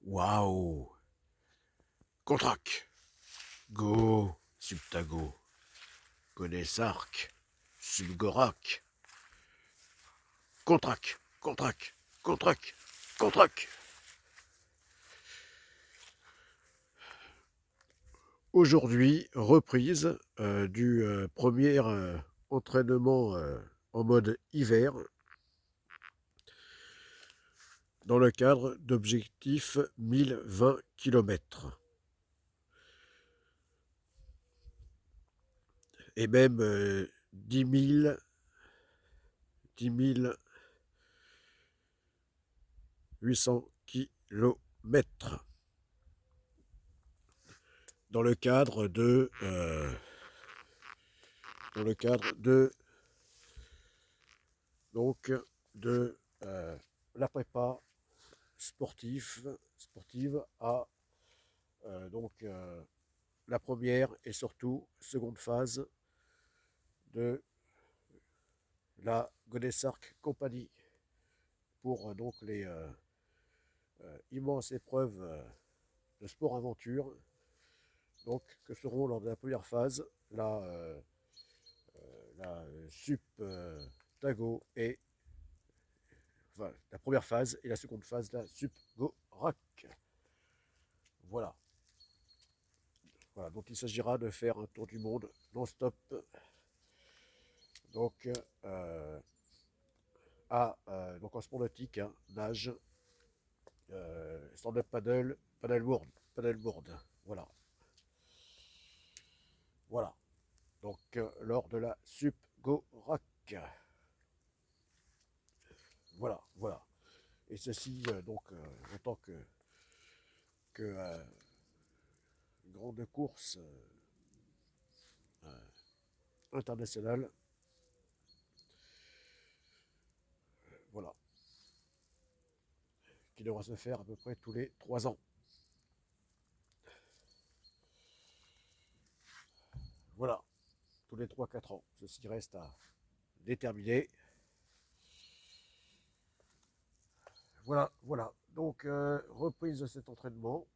Waouh! Contrac! Go! Subtago! Konesark! Subgorak! Contrac! Contrac! Contrac! Contrac! Aujourd'hui, reprise du premier entraînement en mode hiver dans le cadre d'objectifs 1020 km. Et même 10 000, 800 km dans le cadre donc de la prépa sportive à la première et surtout seconde phase de la Godesarc Company pour donc les immenses épreuves de sport aventure donc que seront lors de la première phase la Sup Tago et enfin, la première phase et la seconde phase la Sup Go Rack. Voilà. Voilà, donc il s'agira de faire un tour du monde non-stop. Donc, donc en sport nautique, hein, nage, stand-up paddle, paddleboard. Voilà. Voilà. Donc, lors de la Sup Go Rack. Voilà, voilà. Et ceci, en tant que grande course internationale. Voilà. Qui devra se faire à peu près tous les 3 ans. Voilà. Tous les 3-4 ans. Ceci reste à déterminer. Voilà, voilà. Donc, reprise de cet entraînement,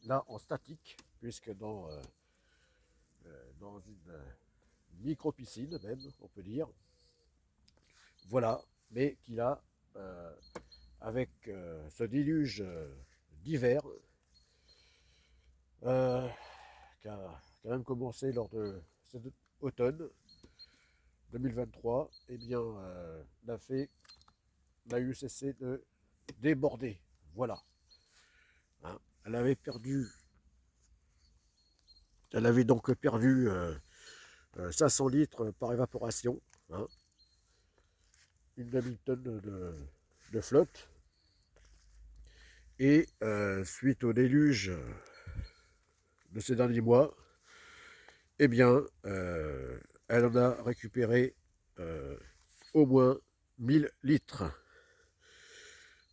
là en statique, puisque dans une micro-piscine même, on peut dire. Voilà, mais qu'il a, avec ce déluge d'hiver, euh, qui a même commencé lors de cet automne 2023, eh bien, n'a eu cessé de déborder. Voilà. Hein. Elle avait donc perdu 500 litres par évaporation, hein, une demi-tonne de flotte. Et suite au déluge de ces derniers mois, eh bien, elle en a récupéré au moins 1000 litres.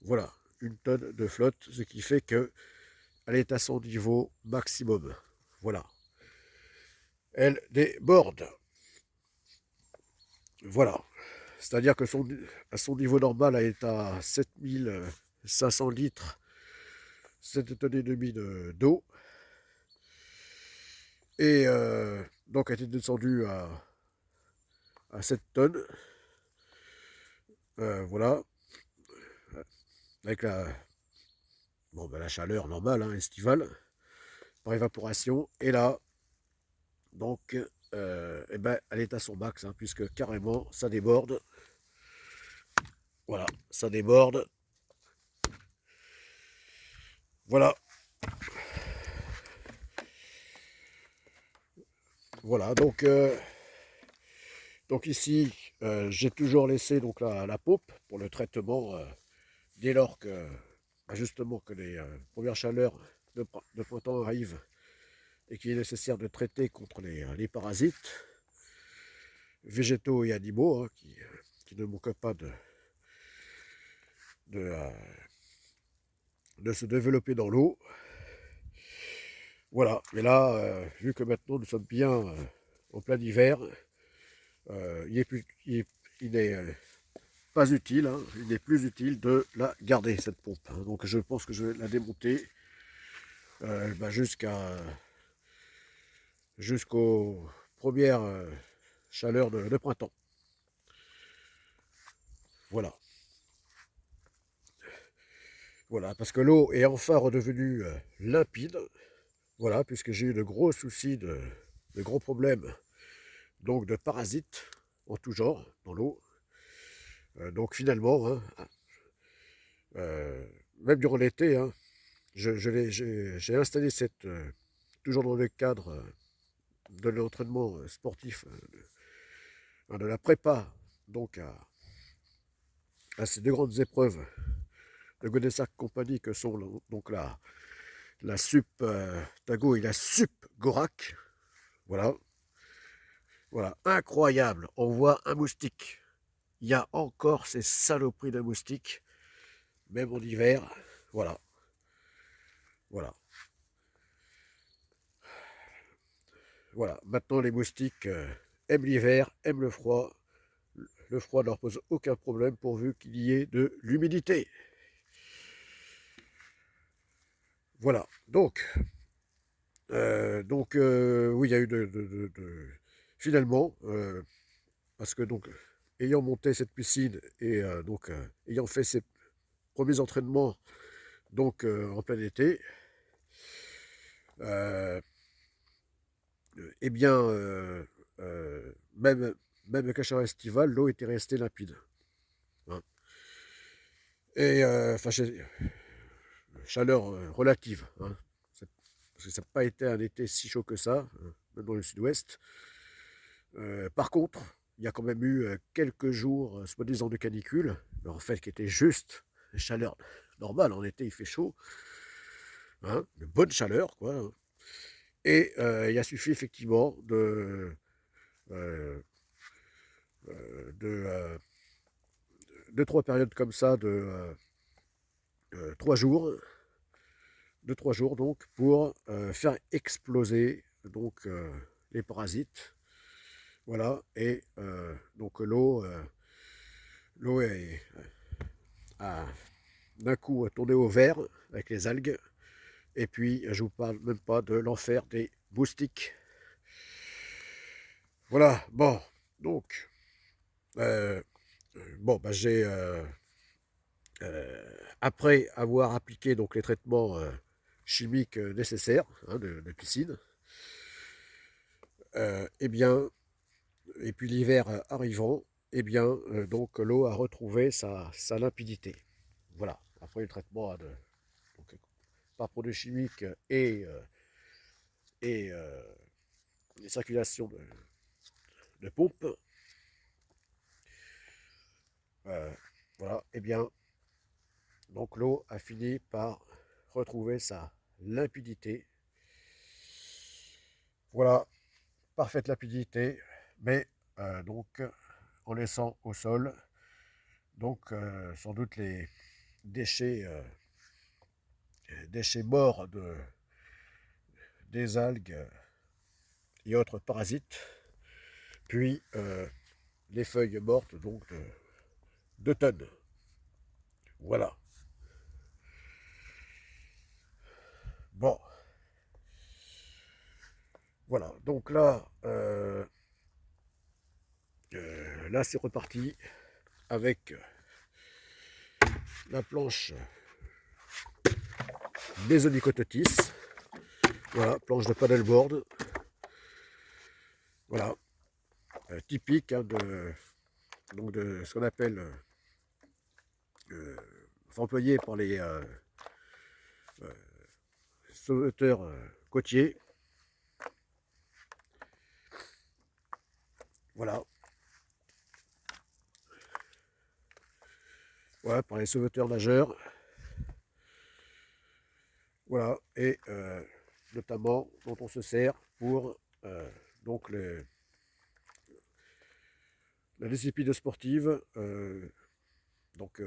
Voilà, une tonne de flotte, ce qui fait qu'elle est à son niveau maximum. Voilà. Elle déborde. Voilà. C'est-à-dire que à son niveau normal, elle est à 7500 litres, 7 tonnes et demie d'eau. Et donc, elle était descendue à 7 tonnes. Voilà. Avec la chaleur normale, hein, estivale, par évaporation. Et là, donc, eh ben, elle est à son max, hein, puisque carrément, ça déborde. Voilà, ça déborde. Voilà. Voilà, donc ici, j'ai toujours laissé donc la paupe pour le traitement dès lors que, justement, que les premières chaleurs de printemps arrivent et qu'il est nécessaire de traiter contre les parasites végétaux et animaux, hein, qui ne manquent pas de, de se développer dans l'eau. Voilà, mais là, vu que maintenant nous sommes bien en plein hiver, il est pas utile, hein, il n'est plus utile de la garder, cette pompe, hein. Donc je pense que je vais la démonter jusqu'aux premières chaleurs de printemps. Voilà. Voilà, parce que l'eau est enfin redevenue limpide. Voilà, puisque j'ai eu de gros soucis, de gros problèmes, donc de parasites en tout genre dans l'eau. Donc finalement, hein, euh, même durant l'été, hein, j'ai installé toujours dans le cadre de l'entraînement sportif, de la prépa, donc à ces deux grandes épreuves de Gonessac Compagnie que sont donc la Sup Tago et la Sup Gorak. Voilà, voilà, incroyable. On voit un moustique. Il y a encore ces saloperies de moustiques, même en hiver. Voilà, voilà, voilà. Maintenant, les moustiques aiment l'hiver, aiment le froid. Le froid ne leur pose aucun problème pourvu qu'il y ait de l'humidité. Voilà. Oui, il y a eu finalement, parce que donc, ayant monté cette piscine et ayant fait ses premiers entraînements donc en plein été, euh, eh bien, même, même le chaleur estivale, l'eau était restée limpide, hein. Et enfin, chaleur relative, hein. Parce que ça n'a pas été un été si chaud que ça, même dans le sud-ouest. Par contre, il y a quand même eu quelques jours, soi-disant de canicule, mais en fait qui étaient juste chaleur normale. En été, il fait chaud, hein, de bonne chaleur, quoi, hein. Et il a suffi effectivement euh, de, de trois périodes comme ça, de 3 jours, de 3 jours donc, pour faire exploser donc les parasites. Voilà, et donc l'eau a d'un coup tourné au vert avec les algues. Et puis, je vous parle même pas de l'enfer des moustiques. Voilà, bon, donc, euh, bon, bah, après avoir appliqué donc les traitements chimiques nécessaires, hein, de piscine, eh bien, et puis l'hiver arrivant, eh bien, donc l'eau a retrouvé sa limpidité. Voilà, après le traitement donc, par produits chimiques et les circulations de pompe, voilà, eh bien, donc l'eau a fini par retrouver sa limpidité. Voilà, parfaite limpidité, mais donc en laissant au sol, donc sans doute les déchets, déchets morts des algues et autres parasites, puis les feuilles mortes donc d'automne. Voilà. Bon, voilà. Donc là c'est reparti avec la planche Mesonicototis. Voilà, planche de paddleboard. Voilà, typique, hein, donc de ce qu'on appelle, enfin, employé par les sauveteurs côtiers. Voilà, voilà, par les sauveteurs nageurs. Voilà, et notamment dont on se sert pour donc la discipline sportive, donc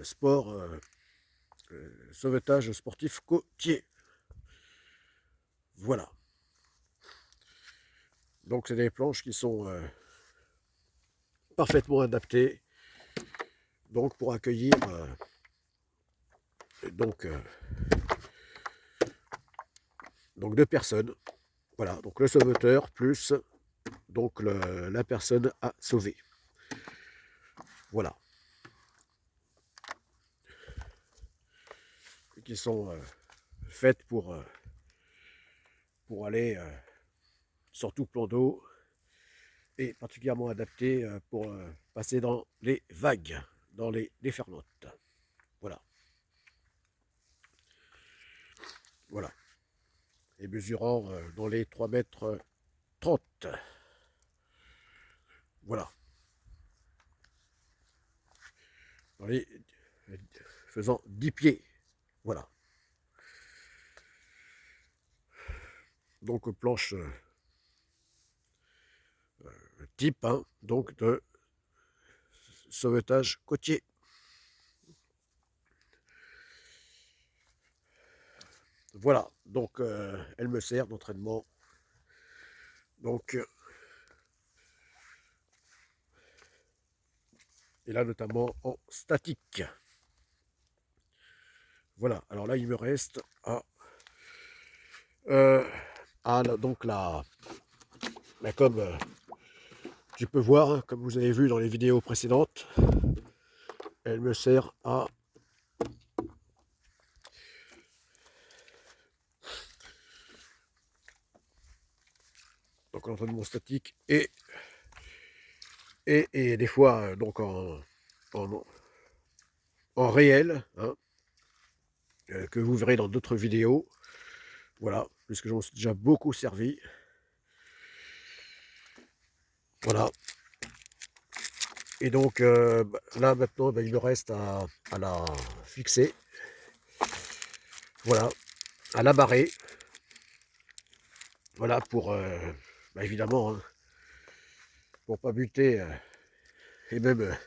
sport, sauvetage sportif côtier. Voilà. Donc c'est des planches qui sont parfaitement adapté donc pour accueillir donc, donc 2 personnes. Voilà, donc le sauveteur plus donc la personne à sauver. Voilà. Qui sont faites pour aller sur tout plan d'eau et particulièrement adaptées pour passer dans les vagues, dans les déferlantes. Voilà. Voilà. Et mesurant dans les 3,30 m. Voilà. Dans les, faisant 10 pieds. Voilà. Donc planche type hein, donc de sauvetage côtier. Voilà, donc elle me sert d'entraînement. Donc, et là notamment en statique. Voilà, alors là il me reste donc comme tu peux voir, hein, comme vous avez vu dans les vidéos précédentes, elle me sert à donc l'entraînement statique et des fois donc en réel, hein, que vous verrez dans d'autres vidéos. Voilà, puisque j'en suis déjà beaucoup servi. Voilà. Et donc là maintenant, il me reste à la fixer. Voilà, à la barrer. Voilà, pour évidemment, hein, pour pas buter et même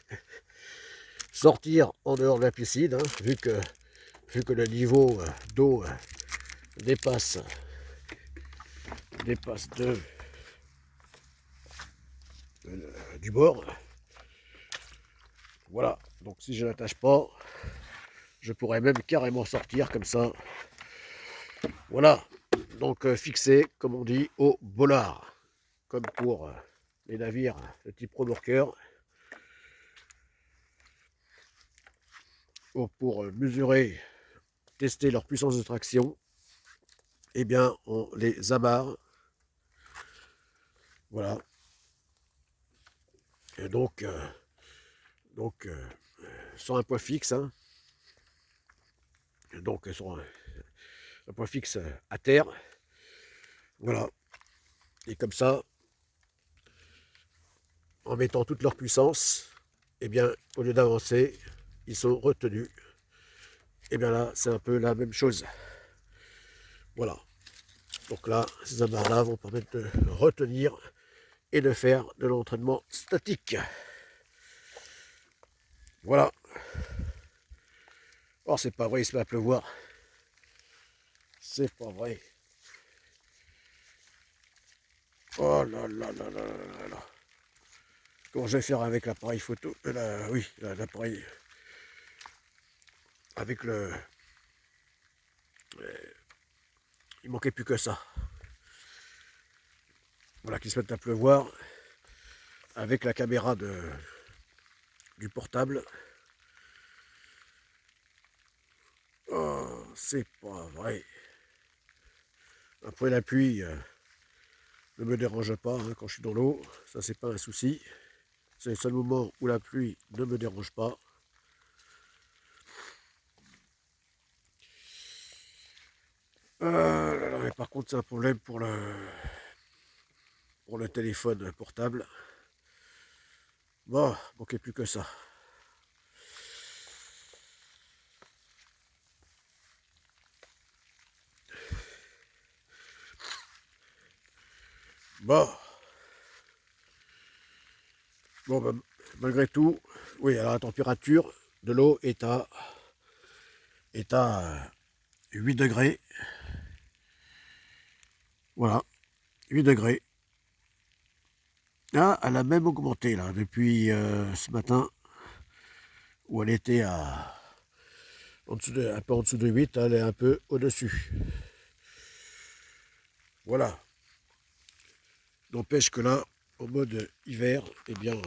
sortir en dehors de la piscine, hein, vu que le niveau d'eau dépasse du bord. Voilà, donc si je n'attache pas, je pourrais même carrément sortir comme ça. Voilà, donc fixé, comme on dit, au bollard, comme pour les navires de type remorqueur, pour mesurer, tester leur puissance de traction. Eh bien, on les amarre. Voilà. Et donc sur un point fixe, hein, donc sur un point fixe à terre. Voilà. Et comme ça, en mettant toute leur puissance, eh bien, au lieu d'avancer, ils sont retenus. Et bien là, c'est un peu la même chose. Voilà. Donc là, ces amarres-là vont permettre de retenir et de faire de l'entraînement statique. Voilà. Oh, c'est pas vrai, il se met à pleuvoir. C'est pas vrai. Oh là là là là là là. Comment je vais faire avec l'appareil photo oui, l'appareil. Avec le... Il manquait plus que ça. Voilà, qui se met à pleuvoir. Avec la caméra du portable. Oh, c'est pas vrai. Après la pluie ne me dérange pas hein, quand je suis dans l'eau. Ça, c'est pas un souci. C'est le seul moment où la pluie ne me dérange pas. Mais par contre, c'est un problème pour le téléphone portable. Bon, manquait plus que ça. Bon. Bon, ben, malgré tout, oui, alors la température de l'eau est à 8 degrés. Voilà, 8 degrés. Là, elle a même augmenté, là, depuis ce matin, où elle était un peu en dessous de 8, elle est un peu au-dessus. Voilà. N'empêche que là, en mode hiver, eh bien,